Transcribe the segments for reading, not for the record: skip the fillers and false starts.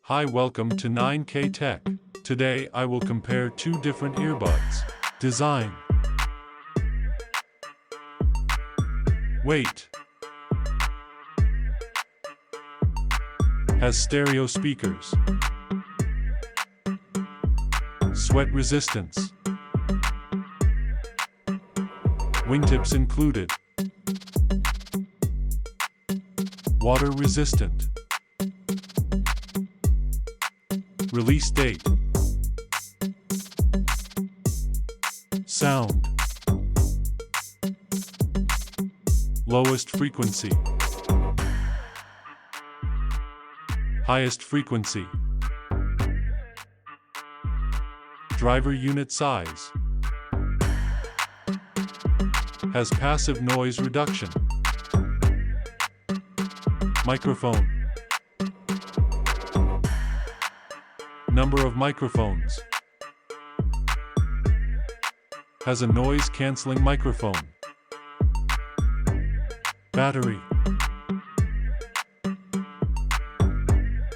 Hi, welcome to 9K Tech. Today I will compare two different earbuds. Design. Weight. Has stereo speakers. Sweat resistance. Wingtips included. Water resistant. Release date. Sound. Lowest frequency. Highest frequency. Driver unit size. Has passive noise reduction. Microphone. Number of microphones. Has a noise-canceling microphone. Battery.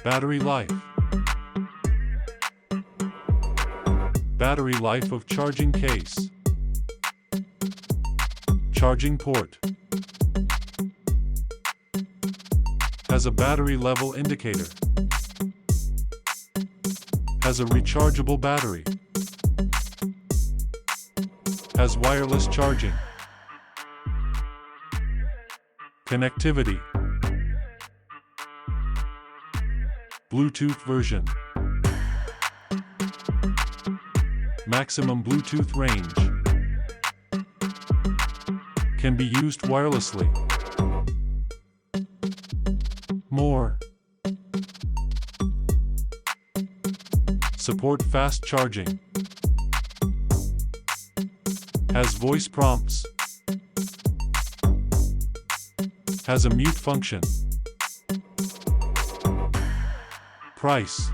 Battery life. Battery life of charging case. Charging port. Has a battery level indicator. Has a rechargeable battery. Has wireless charging. Connectivity. Bluetooth version. Maximum Bluetooth range. Can be used wirelessly. More. Support fast charging. Has voice prompts. Has a mute function. Price.